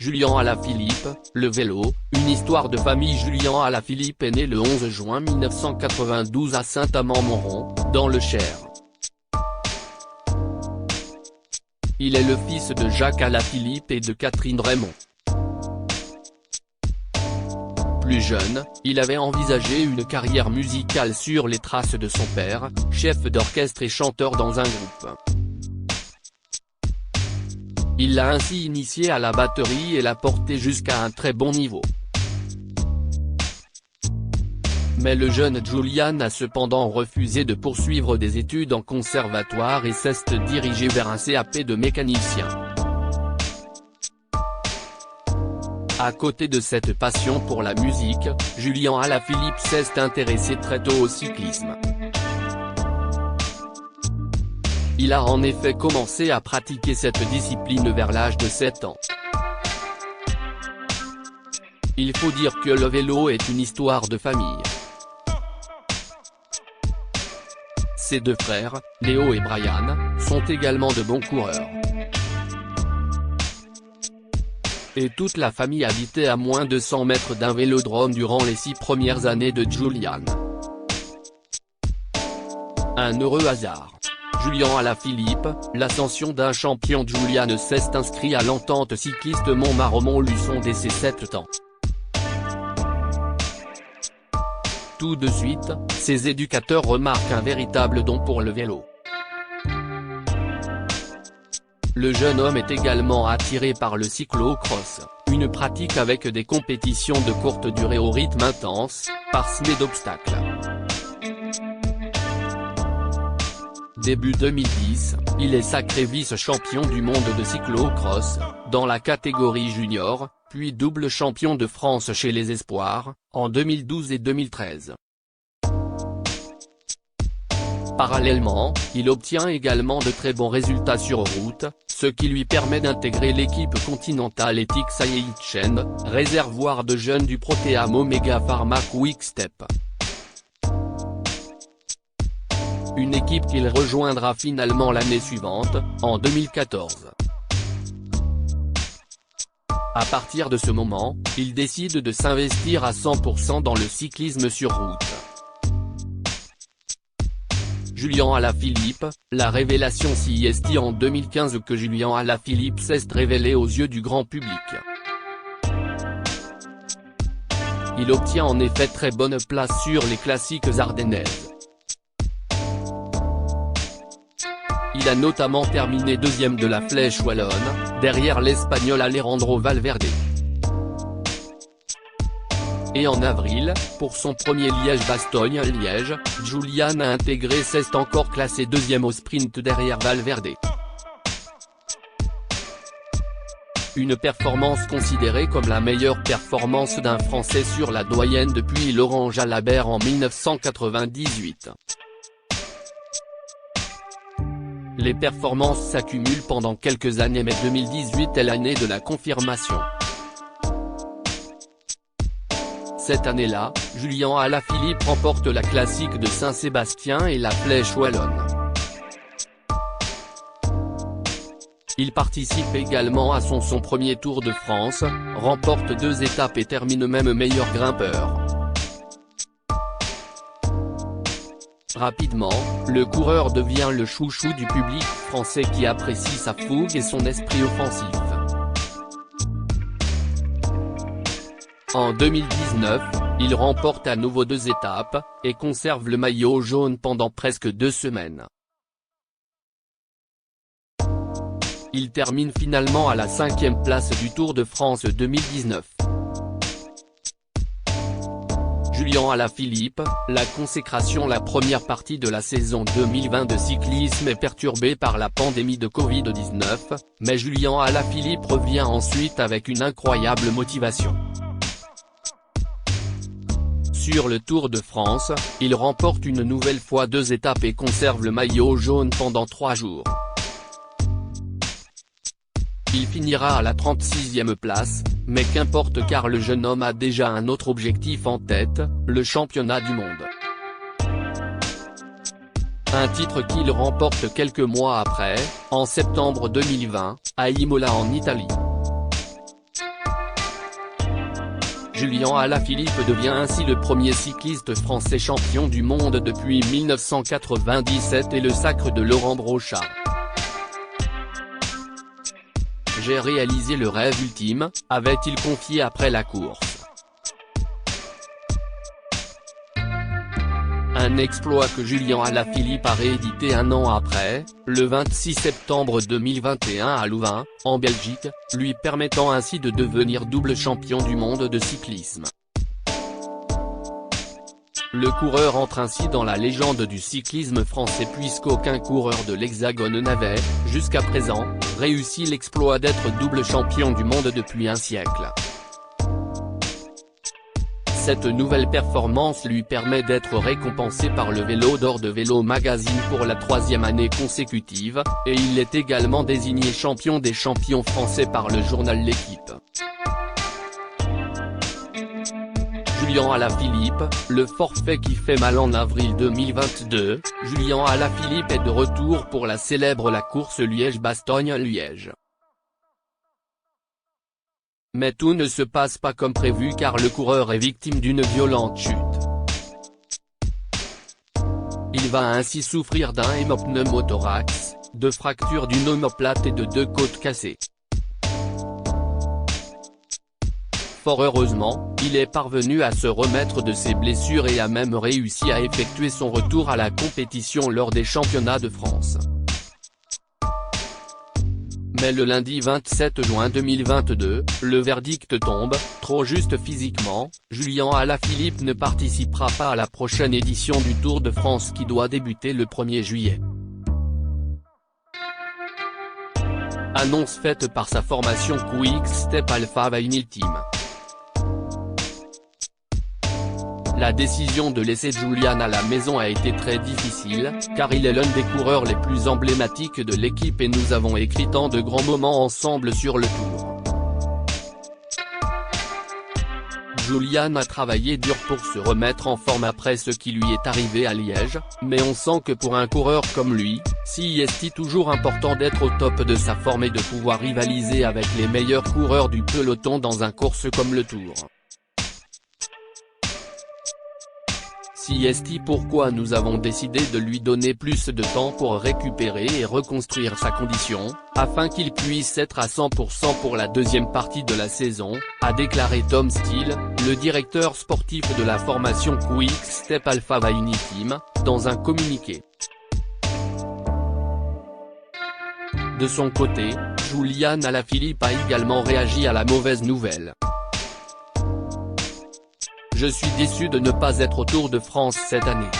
Julian Alaphilippe, le vélo, une histoire de famille. Julian Alaphilippe est né le 11 juin 1992 à Saint-Amand-Montrond, dans le Cher. Il est le fils de Jacques Alaphilippe et de Catherine Raymond. Plus jeune, il avait envisagé une carrière musicale sur les traces de son père, chef d'orchestre et chanteur dans un groupe. Il l'a ainsi initié à la batterie et l'a porté jusqu'à un très bon niveau. Mais le jeune Julian a cependant refusé de poursuivre des études en conservatoire et s'est dirigé vers un CAP de mécanicien. À côté de cette passion pour la musique, Julian Alaphilippe s'est intéressé très tôt au cyclisme. Il a en effet commencé à pratiquer cette discipline vers l'âge de 7 ans. Il faut dire que le vélo est une histoire de famille. Ses deux frères, Léo et Brian, sont également de bons coureurs. Et toute la famille habitait à moins de 100 mètres d'un vélodrome durant les 6 premières années de Julian. Un heureux hasard. Julian Alaphilippe, l'ascension d'un champion. Julian s'est inscrit à l'entente cycliste Montmartre-Montluçon dès ses 7 ans. Tout de suite, ses éducateurs remarquent un véritable don pour le vélo. Le jeune homme est également attiré par le cyclo-cross, une pratique avec des compétitions de courte durée au rythme intense, parsemé d'obstacles. Début 2010, il est sacré vice-champion du monde de cyclo-cross, dans la catégorie junior, puis double champion de France chez les espoirs, en 2012 et 2013. Parallèlement, il obtient également de très bons résultats sur route, ce qui lui permet d'intégrer l'équipe Continental Ethics Aichen, réservoir de jeunes du Proteam Omega Pharma Quick-Step. Une équipe qu'il rejoindra finalement l'année suivante, en 2014. À partir de ce moment, il décide de s'investir à 100% dans le cyclisme sur route. Julian Alaphilippe, la révélation CIST en 2015. Que Julian Alaphilippe s'est révélé aux yeux du grand public. Il obtient en effet très bonne place sur les classiques ardennaises. Il a notamment terminé deuxième de la Flèche wallonne, derrière l'Espagnol Alejandro Valverde. Et en avril, pour son premier Liège-Bastogne-Liège, Julian a intégré s'est encore classé deuxième au sprint derrière Valverde. Une performance considérée comme la meilleure performance d'un Français sur la doyenne depuis Laurent Jalabert en 1998. Les performances s'accumulent pendant quelques années, mais 2018 est l'année de la confirmation. Cette année-là, Julian Alaphilippe remporte la classique de Saint-Sébastien et la Flèche wallonne. Il participe également à son premier Tour de France, remporte 2 étapes et termine même meilleur grimpeur. Rapidement, le coureur devient le chouchou du public français qui apprécie sa fougue et son esprit offensif. En 2019, il remporte à nouveau 2 étapes, et conserve le maillot jaune pendant presque 2 semaines. Il termine finalement à la 5e place du Tour de France 2019. Julian Alaphilippe, la consécration. La première partie de la saison 2020 de cyclisme est perturbée par la pandémie de Covid-19, mais Julian Alaphilippe revient ensuite avec une incroyable motivation. Sur le Tour de France, il remporte une nouvelle fois 2 étapes et conserve le maillot jaune pendant 3 jours. Il finira à la 36e place, mais qu'importe car le jeune homme a déjà un autre objectif en tête, le championnat du monde. Un titre qu'il remporte quelques mois après, en septembre 2020, à Imola en Italie. Julian Alaphilippe devient ainsi le premier cycliste français champion du monde depuis 1997 et le sacre de Laurent Brochard. J'ai réalisé le rêve ultime, avait-il confié après la course. Un exploit que Julian Alaphilippe a réédité un an après, le 26 septembre 2021 à Louvain, en Belgique, lui permettant ainsi de devenir double champion du monde de cyclisme. Le coureur entre ainsi dans la légende du cyclisme français puisqu'aucun coureur de l'Hexagone n'avait, jusqu'à présent, réussi l'exploit d'être double champion du monde depuis un siècle. Cette nouvelle performance lui permet d'être récompensé par le Vélo d'Or de Vélo Magazine pour la 3e année consécutive, et il est également désigné champion des champions français par le journal L'Équipe. Julian Alaphilippe, le forfait qui fait mal en avril 2022, Julian Alaphilippe est de retour pour la célèbre la course Liège-Bastogne-Liège. Mais tout ne se passe pas comme prévu car le coureur est victime d'une violente chute. Il va ainsi souffrir d'un hémopneumothorax, de fractures d'une omoplate et de 2 côtes cassées. Fort heureusement, il est parvenu à se remettre de ses blessures et a même réussi à effectuer son retour à la compétition lors des championnats de France. Mais le lundi 27 juin 2022, le verdict tombe, trop juste physiquement, Julian Alaphilippe ne participera pas à la prochaine édition du Tour de France qui doit débuter le 1er juillet. Annonce faite par sa formation Quick Step Alpha Vinyl Team. La décision de laisser Julian à la maison a été très difficile, car il est l'un des coureurs les plus emblématiques de l'équipe et nous avons écrit tant de grands moments ensemble sur le Tour. Julian a travaillé dur pour se remettre en forme après ce qui lui est arrivé à Liège, mais on sent que pour un coureur comme lui, c'est toujours important d'être au top de sa forme et de pouvoir rivaliser avec les meilleurs coureurs du peloton dans un course comme le Tour. Pourquoi nous avons décidé de lui donner plus de temps pour récupérer et reconstruire sa condition, afin qu'il puisse être à 100% pour la deuxième partie de la saison, a déclaré Tom Steele, le directeur sportif de la formation Quick Step Alpha Vinyl Team, dans un communiqué. De son côté, Julian Alaphilippe a également réagi à la mauvaise nouvelle. Je suis déçu de ne pas être au Tour de France cette année.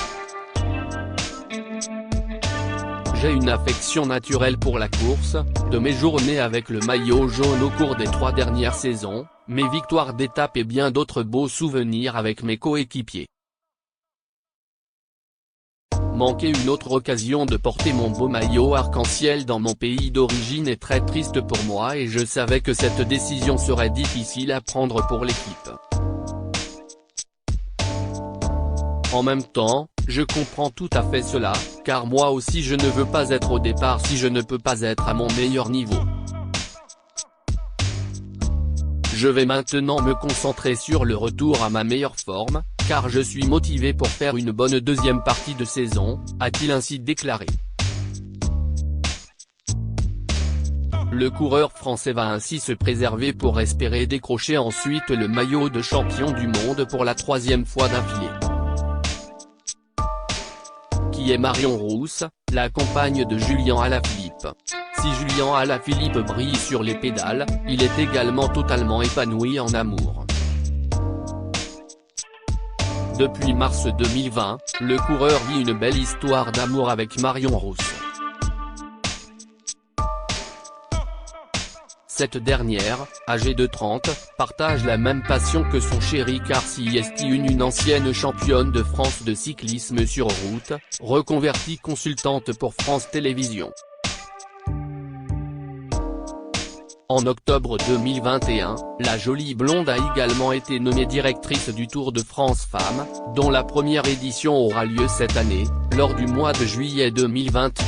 J'ai une affection naturelle pour la course, de mes journées avec le maillot jaune au cours des 3 dernières saisons, mes victoires d'étape et bien d'autres beaux souvenirs avec mes coéquipiers. Manquer une autre occasion de porter mon beau maillot arc-en-ciel dans mon pays d'origine est très triste pour moi et je savais que cette décision serait difficile à prendre pour l'équipe. En même temps, je comprends tout à fait cela, car moi aussi je ne veux pas être au départ si je ne peux pas être à mon meilleur niveau. Je vais maintenant me concentrer sur le retour à ma meilleure forme, car je suis motivé pour faire une bonne deuxième partie de saison, a-t-il ainsi déclaré. Le coureur français va ainsi se préserver pour espérer décrocher ensuite le maillot de champion du monde pour la 3e fois d'affilée. Qui est Marion Rousse, la compagne de Julian Alaphilippe. Si Julian Alaphilippe brille sur les pédales, il est également totalement épanoui en amour. Depuis mars 2020, le coureur vit une belle histoire d'amour avec Marion Rousse. Cette dernière, âgée de 30, partage la même passion que son chéri car une ancienne championne de France de cyclisme sur route, reconvertie consultante pour France Télévisions. En octobre 2021, la jolie blonde a également été nommée directrice du Tour de France Femmes, dont la première édition aura lieu cette année, lors du mois de juillet 2022.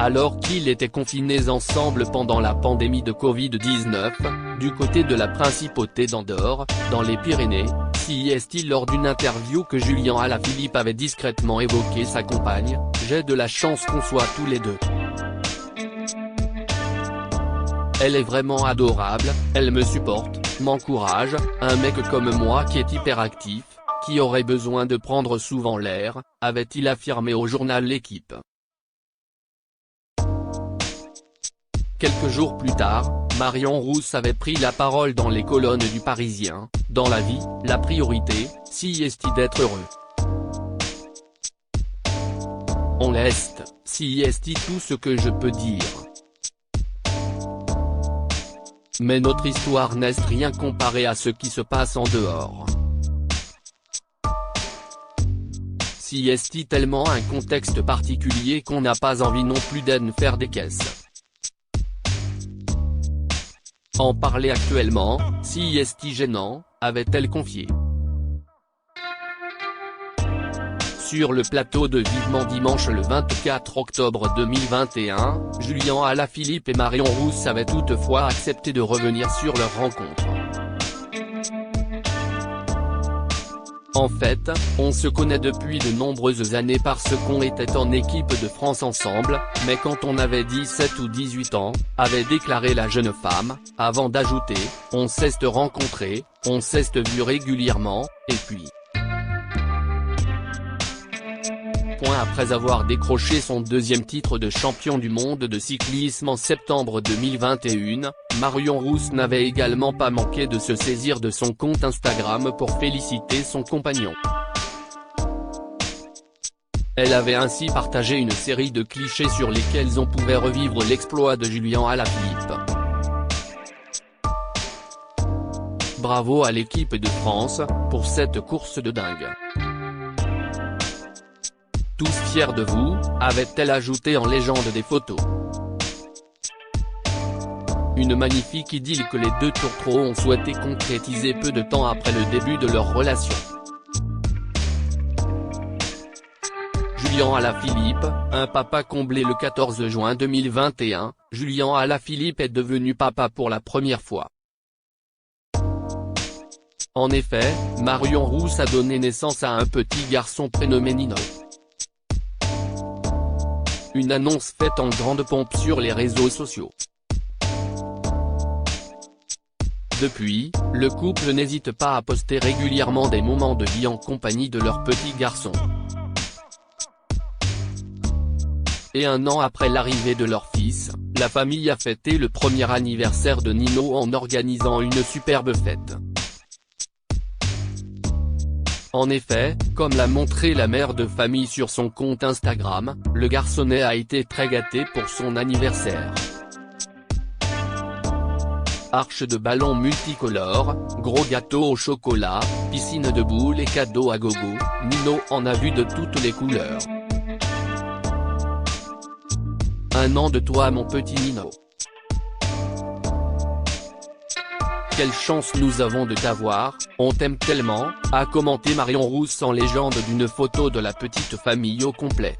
Alors qu'ils étaient confinés ensemble pendant la pandémie de Covid-19, du côté de la principauté d'Andorre, dans les Pyrénées, CIST lors d'une interview que Julien Alaphilippe avait discrètement évoqué sa compagne, « J'ai de la chance qu'on soit tous les deux. Elle est vraiment adorable, elle me supporte, m'encourage, un mec comme moi qui est hyperactif, qui aurait besoin de prendre souvent l'air », avait-il affirmé au journal L'Équipe. Quelques jours plus tard, Marion Rousse avait pris la parole dans les colonnes du Parisien. Dans la vie, la priorité, CIST d'être heureux. On laisse, CIST tout ce que je peux dire. Mais notre histoire n'est rien comparé à ce qui se passe en dehors. CIST tellement un contexte particulier qu'on n'a pas envie non plus d'en faire des caisses. En parler actuellement, CIST gênant, avait-elle confié. Sur le plateau de Vivement Dimanche le 24 octobre 2021, Julien Alaphilippe et Marion Rousse avaient toutefois accepté de revenir sur leur rencontre. En fait, on se connaît depuis de nombreuses années parce qu'on était en équipe de France ensemble, mais quand on avait 17 ou 18 ans, avait déclaré la jeune femme, avant d'ajouter, on s'est rencontrés, on s'est vu régulièrement, et puis. Après avoir décroché son deuxième titre de champion du monde de cyclisme en septembre 2021, Marion Rousse n'avait également pas manqué de se saisir de son compte Instagram pour féliciter son compagnon. Elle avait ainsi partagé une série de clichés sur lesquels on pouvait revivre l'exploit de Julien Alaphilippe. Bravo à l'équipe de France, pour cette course de dingue. Tous fiers de vous, avait-elle ajouté en légende des photos. Une magnifique idylle que les deux tourtereaux ont souhaité concrétiser peu de temps après le début de leur relation. Julien Alaphilippe, un papa comblé le 14 juin 2021, Julien Alaphilippe est devenu papa pour la première fois. En effet, Marion Rousse a donné naissance à un petit garçon prénommé Nino. Une annonce faite en grande pompe sur les réseaux sociaux. Depuis, le couple n'hésite pas à poster régulièrement des moments de vie en compagnie de leur petit garçon. Et un an après l'arrivée de leur fils, la famille a fêté le premier anniversaire de Nino en organisant une superbe fête. En effet, comme l'a montré la mère de famille sur son compte Instagram, le garçonnet a été très gâté pour son anniversaire. Arche de ballons multicolores, gros gâteau au chocolat, piscine de boules et cadeaux à gogo, Nino en a vu de toutes les couleurs. Un an de toi mon petit Nino. Quelle chance nous avons de t'avoir, on t'aime tellement, a commenté Marion Rousse en légende d'une photo de la petite famille au complet.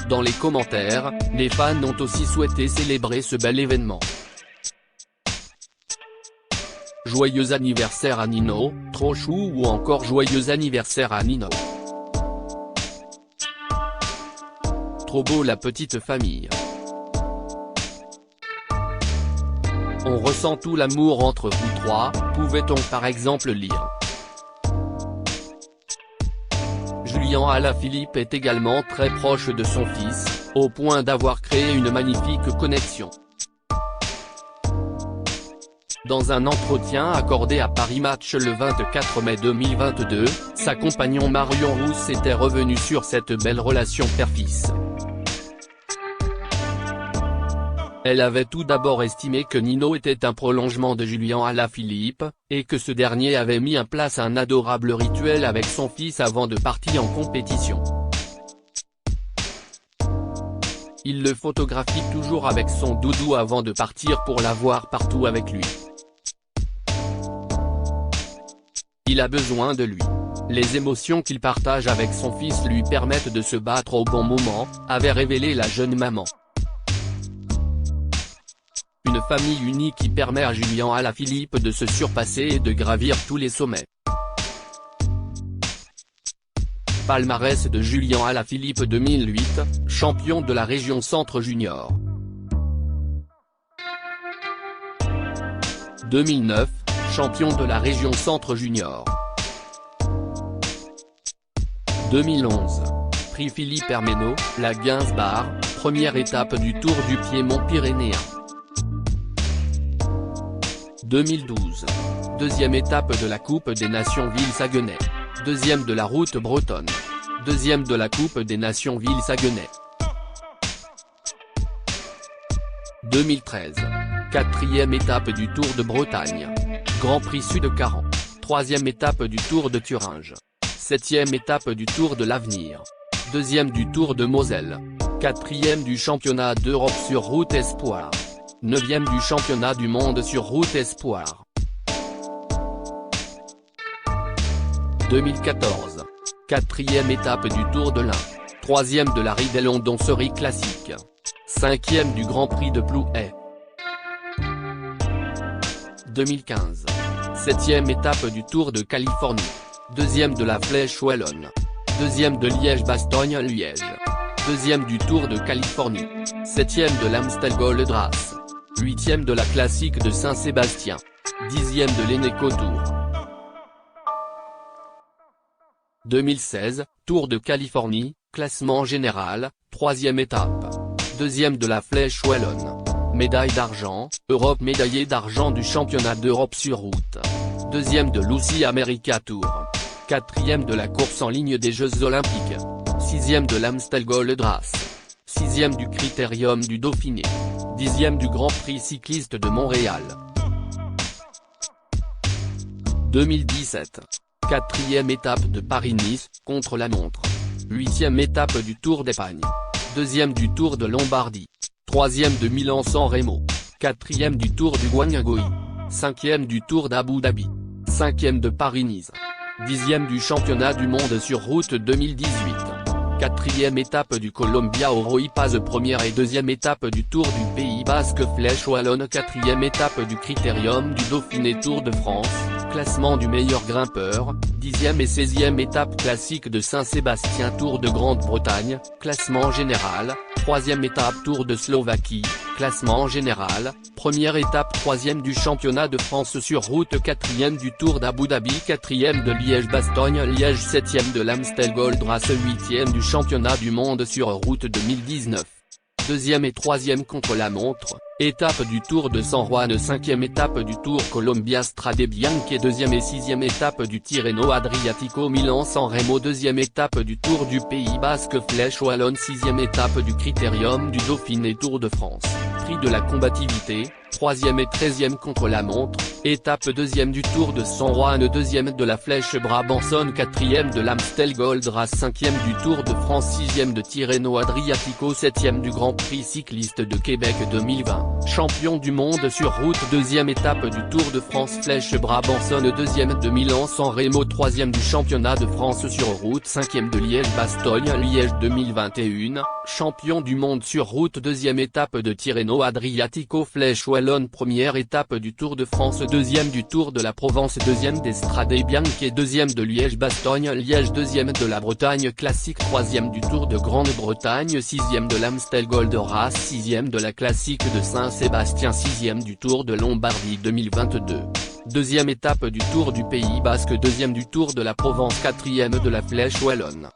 Dans les commentaires, les fans ont aussi souhaité célébrer ce bel événement. Joyeux anniversaire à Nino, trop chou ou encore joyeux anniversaire à Nino. Trop beau la petite famille. On ressent tout l'amour entre vous trois, pouvait-on par exemple lire. Julien Alaphilippe est également très proche de son fils, au point d'avoir créé une magnifique connexion. Dans un entretien accordé à Paris Match le 24 mai 2022, sa compagnon Marion Rousse était revenue sur cette belle relation père-fils. Elle avait tout d'abord estimé que Nino était un prolongement de Julien Alaphilippe, et que ce dernier avait mis en place un adorable rituel avec son fils avant de partir en compétition. Il le photographie toujours avec son doudou avant de partir pour l'avoir partout avec lui. Il a besoin de lui. Les émotions qu'il partage avec son fils lui permettent de se battre au bon moment, avait révélé la jeune maman. Une famille unie qui permet à Julien Alaphilippe de se surpasser et de gravir tous les sommets. Palmarès de Julien Alaphilippe 2008, champion de la région Centre Junior. 2009, champion de la région Centre Junior. 2011, prix Philippe Herméno, la Gainsbar, première étape du Tour du Piémont pyrénéen. 2012, deuxième étape de la Coupe des Nations Ville-Saguenay, deuxième de la route bretonne, deuxième de la Coupe des Nations Ville-Saguenay. 2013, quatrième étape du Tour de Bretagne, Grand Prix Sud-Caran, troisième étape du Tour de Thuringe, septième étape du Tour de l'Avenir, deuxième du Tour de Moselle, quatrième du championnat d'Europe sur route espoir, neuvième du championnat du monde sur route espoir. 2014, quatrième étape du Tour de l'Ain, troisième de la Ridel-London-Surrey classique, cinquième du Grand Prix de Plouay. 2015, septième étape du Tour de Californie, deuxième de la Flèche Wallonne, deuxième de Liège-Bastogne-Liège, deuxième du Tour de Californie, septième de l'Amstel Gold Race, huitième de la Classique de Saint-Sébastien, dixième de l'Eneco Tour. 2016, Tour de Californie, classement général, troisième étape, deuxième de la Flèche Wallonne, médaille d'argent, Europe médaillé d'argent du championnat d'Europe sur route, deuxième de l'UCI America Tour, quatrième de la course en ligne des Jeux Olympiques, sixième de l'Amstel Gold Race, sixième du Critérium du Dauphiné, dixième du Grand Prix cycliste de Montréal. 2017, quatrième étape de Paris-Nice, contre-la-montre, huitième étape du Tour d'Espagne, deuxième du Tour de Lombardie, troisième de Milan-San Remo, quatrième du Tour du Guanyagoï, cinquième du Tour d'Abu Dhabi, cinquième de Paris-Nice, dixième du championnat du monde sur route 2018, quatrième étape du Columbia Oro Paz, première et deuxième étape du Tour du Pays Basque Flèche Wallonne, quatrième étape du Critérium du Dauphiné Tour de France, classement du meilleur grimpeur, dixième et seizième étape classique de Saint-Sébastien Tour de Grande-Bretagne, classement général, troisième étape Tour de Slovaquie, classement général, première étape troisième du championnat de France sur route, quatrième du Tour d'Abu Dhabi, quatrième de Liège-Bastogne-Liège, septième de l'Amstel Gold Race, huitième du championnat du monde sur route 2019. Deuxième et troisième contre-la-montre, étape du Tour de San Juan, cinquième étape du Tour Colombia Strade Bianche, deuxième et sixième étape du Tirreno Adriatico Milan-San Remo, deuxième étape du Tour du Pays Basque Flèche Wallonne, sixième étape du Critérium du Dauphiné Tour de France, prix de la combativité, troisième et treizième contre-la-montre, étape deuxième du Tour de San Juan, deuxième de la Flèche Brabançonne, quatrième de l'Amstel Gold Race, cinquième du Tour de France, sixième de Tirreno Adriatico, septième du Grand Prix cycliste de Québec 2020, champion du monde sur route, deuxième étape du Tour de France Flèche Brabançonne, deuxième de Milan-San Remo, troisième du championnat de France sur route, cinquième de Liège-Bastogne-Liège 2021, champion du monde sur route, deuxième étape de Tirreno Adriatico Flèche Wallonne, première étape du Tour de France, deuxième du Tour de la Provence, deuxième des Strade Bianche, deuxième de Liège-Bastogne-Liège, deuxième de la Bretagne classique, troisième du Tour de Grande-Bretagne, sixième de l'Amstel Gold Race, sixième de la classique de Saint-Sébastien, sixième du Tour de Lombardie 2022. Deuxième étape du Tour du Pays Basque, deuxième du Tour de la Provence, quatrième de la Flèche Wallonne.